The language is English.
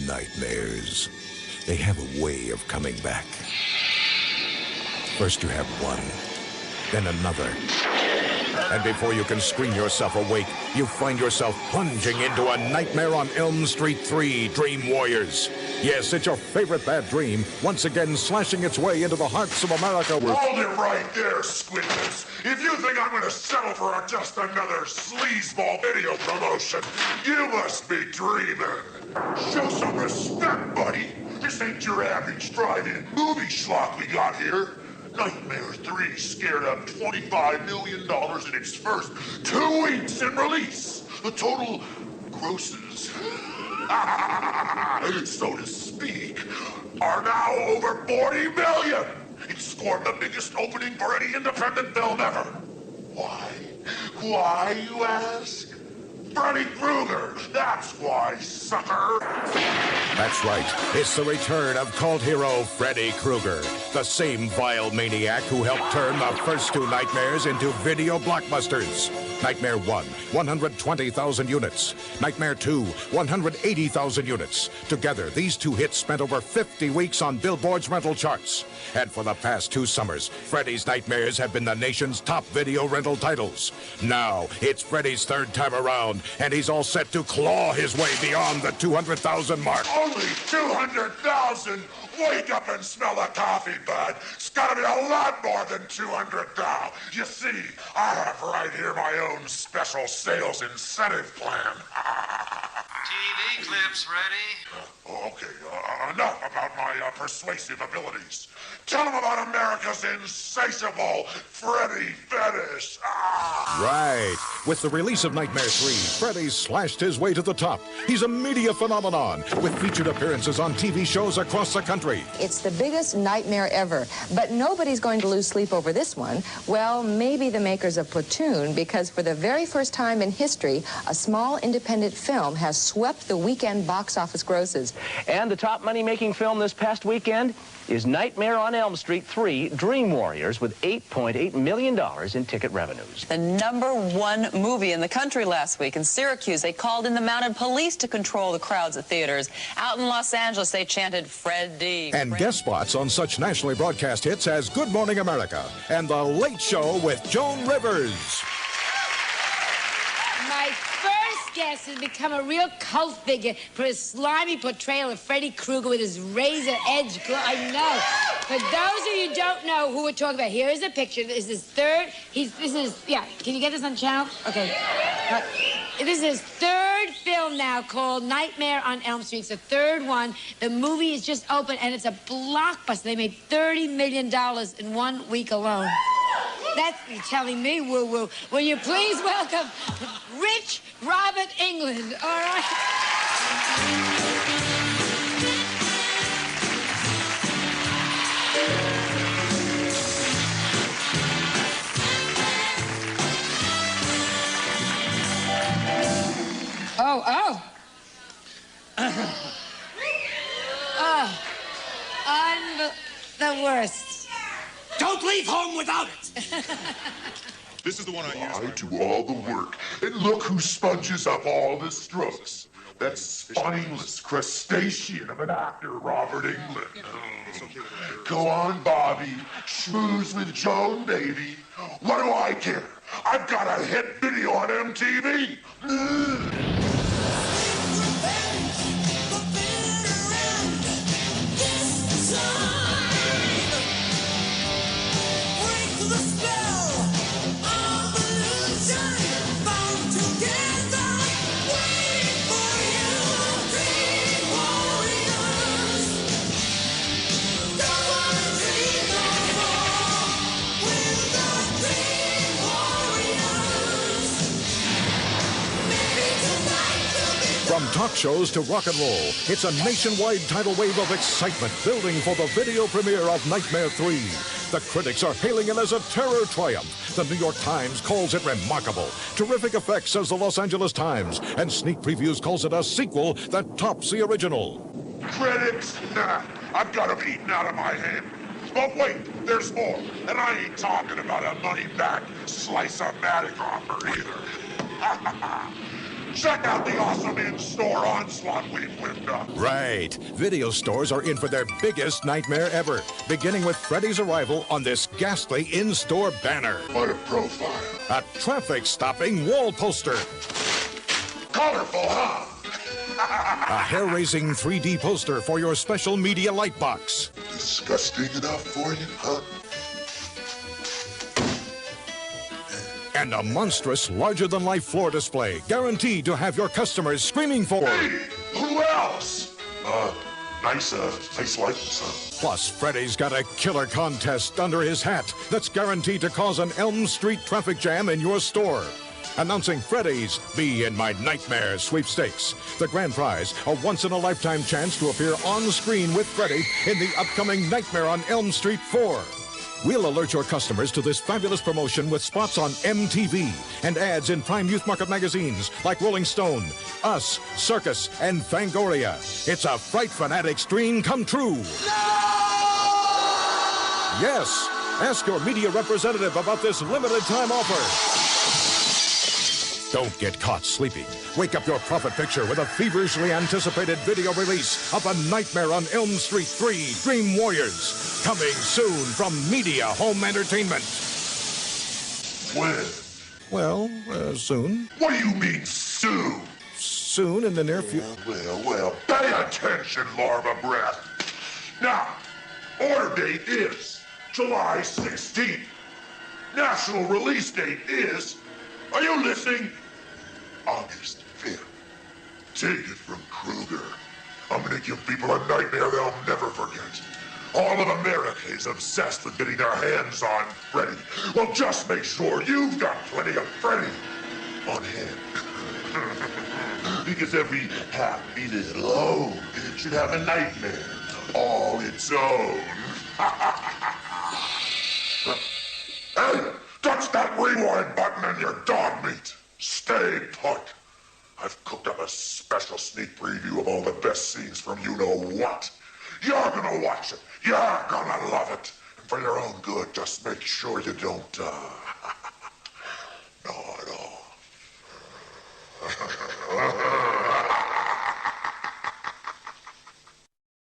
Nightmares. They have a way of coming back. First you have one, then another. And before you can scream yourself awake, you find yourself plunging into a Nightmare on Elm Street 3 Dream Warriors. Yes, it's your favorite bad dream, once again slashing its way into the hearts of America. Hold it right there, Squidward. If you think I'm going to settle for just another sleazeball video promotion, you must be dreaming. Show some respect, buddy. This ain't your average drive-in movie schlock we got here. Nightmare 3 scared up $25 million in its first 2 weeks in release. The total grosses, so to speak, are now over 40 million. It scored the biggest opening for any independent film ever. Why? Why, you ask? Freddy Krueger, that's why, sucker. That's right. It's the return of cult hero Freddy Krueger, the same vile maniac who helped turn the first 2 Nightmares into video blockbusters. Nightmare 1, 120,000 units. Nightmare 2, 180,000 units. Together, these 2 hits spent over 50 weeks on Billboard's rental charts. And for the past 2 summers, Freddy's Nightmares have been the nation's top video rental titles. Now, it's Freddy's 3rd time around, and he's all set to claw his way beyond the 200,000 mark. Only 200,000? Wake up and smell the coffee, bud. It's gotta be a lot more than 200,000. You see, I have right here my own special sales incentive plan. TV clips ready? Okay, enough about my persuasive abilities. Tell them about America's insatiable Freddy fetish. Right. With the release of Nightmare 3, Freddy's slashed his way to the top. He's a media phenomenon with featured appearances on TV shows across the country. It's the biggest nightmare ever, but nobody's going to lose sleep over this one. Well, maybe the makers of Platoon, because for the very first time in history, a small independent film has swept the weekend box office grosses. And the top money-making film this past weekend is Nightmare on Elm Street 3 Dream Warriors with $8.8 million in ticket revenues. The #1 movie in the country last week in Syracuse. They called in the mounted police to control the crowds at theaters. Out in Los Angeles, they chanted Freddy. And guest spots on such nationally broadcast hits as Good Morning America and The Late Show with Joan Rivers. My first guest has become a real cult figure for his slimy portrayal of Freddy Krueger with his razor-edge glove. I know. For those of you who don't know who we're talking about, here is a picture. This is his third. Can you get this on channel? Okay. This is his 3rd film now called Nightmare on Elm Street. It's the 3rd one. The movie is just open, and it's a blockbuster. They made $30 million in 1 week alone. That's telling me woo-woo. Will you please welcome Rich Robert England, all right? The worst. Don't leave home without it. This is the one I use. I do all the work, and look who sponges up all the strokes. That spineless crustacean of an actor, Robert Englund. Go on, Bobby. Schmooze with Joan, baby. What do I care? I've got a hit video on MTV. From talk shows to rock and roll, it's a nationwide tidal wave of excitement building for the video premiere of Nightmare 3. The critics are hailing it as a terror triumph. The New York Times calls it remarkable. Terrific effects, says the Los Angeles Times. And Sneak Previews calls it a sequel that tops the original. Critics? Nah, I've got them eaten out of my hand. But wait, there's more. And I ain't talking about a money-back slice-o-matic offer either. Check out the awesome in-store onslaught we've whipped up. Right. Video stores are in for their biggest nightmare ever, beginning with Freddy's arrival on this ghastly in-store banner. What a profile. A traffic-stopping wall poster. Colorful, huh? A hair-raising 3D poster for your special media light box. Disgusting enough for you, huh? And a monstrous, larger-than-life floor display, guaranteed to have your customers screaming for. Hey, who else? Nice lights, huh? Plus, Freddy's got a killer contest under his hat that's guaranteed to cause an Elm Street traffic jam in your store. Announcing Freddy's Be in My Nightmare sweepstakes. The grand prize, a once-in-a-lifetime chance to appear on screen with Freddy in the upcoming Nightmare on Elm Street 4. We'll alert your customers to this fabulous promotion with spots on MTV and ads in prime youth market magazines like Rolling Stone, Us, Circus, and Fangoria. It's a Fright Fanatics dream come true. No! Yes. Ask your media representative about this limited time offer. Don't get caught sleeping. Wake up your profit picture with a feverishly anticipated video release of A Nightmare on Elm Street 3 Dream Warriors. Coming soon from Media Home Entertainment. When? Well, soon. What do you mean, soon? Soon in the near future. Well, pay attention, larva breath. Now, order date is July 16th. National release date is, are you listening? August 5th. Take it from Kruger. I'm gonna give people a nightmare they'll never forget. All of America is obsessed with getting their hands on Freddy. Well, just make sure you've got plenty of Freddy on hand. Because every happy little home should have a nightmare all its own. Hey, touch that rewind button and your dog meat. Stay put. I've cooked up a special sneak preview of all the best scenes from you-know-what. You're gonna watch it. You're gonna love it. And for your own good, just make sure you don't,